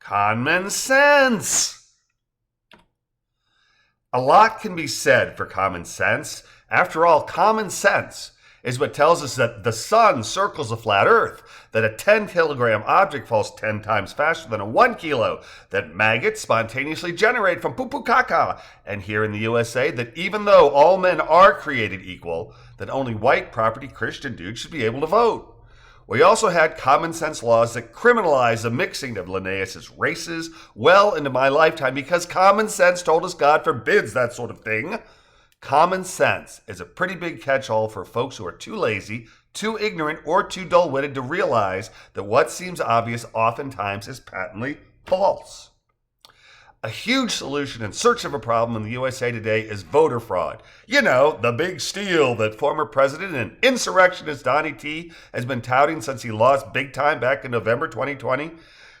Conman Scents. A lot can be said for common sense. After all, common sense is what tells us that the sun circles a flat earth, that a 10-kilogram object falls 10 times faster than a 1 kilo, that maggots spontaneously generate from poo-poo caca, and here in the USA, that even though all men are created equal, that only white property Christian dudes should be able to vote. We also had common sense laws that criminalize the mixing of Linnaeus' races well into my lifetime because common sense told us God forbids that sort of thing. Common sense is a pretty big catch-all for folks who are too lazy, too ignorant, or too dull-witted to realize that what seems obvious oftentimes is patently false. A huge solution in search of a problem in the USA today is voter fraud. You know, the big steal that former president and insurrectionist Donnie T has been touting since he lost big time back in November 2020.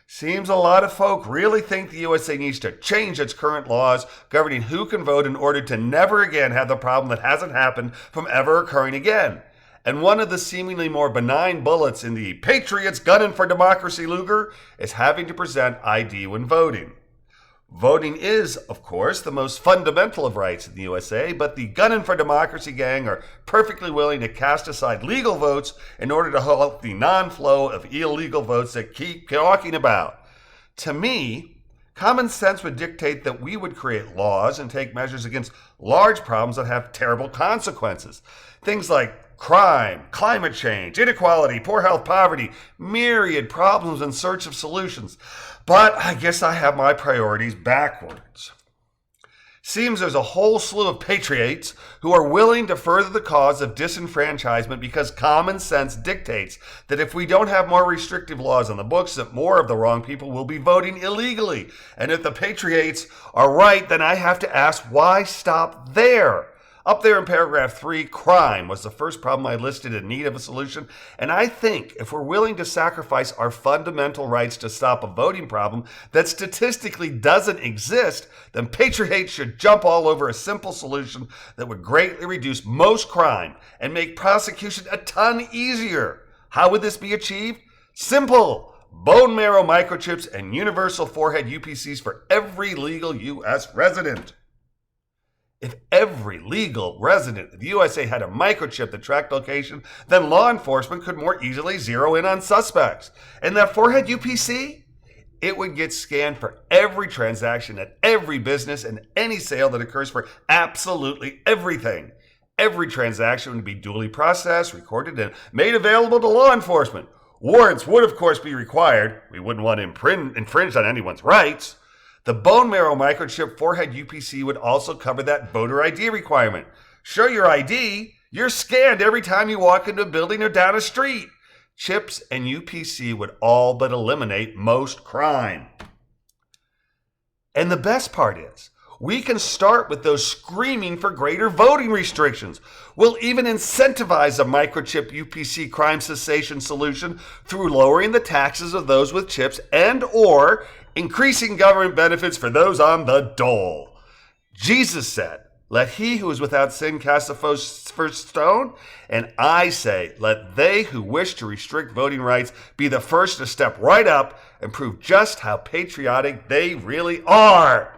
Seems a lot of folk really think the USA needs to change its current laws governing who can vote in order to never again have the problem that hasn't happened from ever occurring again. And one of the seemingly more benign bullets in the Patriots Gunning for Democracy Luger is having to present ID when voting. Voting is, of course, the most fundamental of rights in the USA, but the Gunnin' for Democracy gang are perfectly willing to cast aside legal votes in order to halt the non-flow of illegal votes that keep talking about. To me, common sense would dictate that we would create laws and take measures against large problems that have terrible consequences. Things like crime, climate change, inequality, poor health, poverty, myriad problems in search of solutions. But I guess I have my priorities backwards. Seems there's a whole slew of patriots who are willing to further the cause of disenfranchisement because common sense dictates that if we don't have more restrictive laws on the books, that more of the wrong people will be voting illegally. And if the patriots are right, then I have to ask, why stop there? Up there in paragraph 3, crime was the first problem I listed in need of a solution. And I think if we're willing to sacrifice our fundamental rights to stop a voting problem that statistically doesn't exist, then patriots should jump all over a simple solution that would greatly reduce most crime and make prosecution a ton easier. How would this be achieved? Simple. Bone marrow microchips and universal forehead UPCs for every legal U.S. resident. If every legal resident of the USA had a microchip that tracked location, then law enforcement could more easily zero in on suspects. And that forehead UPC? It would get scanned for every transaction at every business and any sale that occurs for absolutely everything. Every transaction would be duly processed, recorded, and made available to law enforcement. Warrants would, of course, be required. We wouldn't want to infringe on anyone's rights. The bone marrow microchip forehead UPC would also cover that voter ID requirement. Show your ID, you're scanned every time you walk into a building or down a street. Chips and UPC would all but eliminate most crime. And the best part is, we can start with those screaming for greater voting restrictions. We'll even incentivize a microchip UPC crime cessation solution through lowering the taxes of those with chips and/or increasing government benefits for those on the dole. Jesus said, "Let he who is without sin cast the first stone." And I say, let they who wish to restrict voting rights be the first to step right up and prove just how patriotic they really are.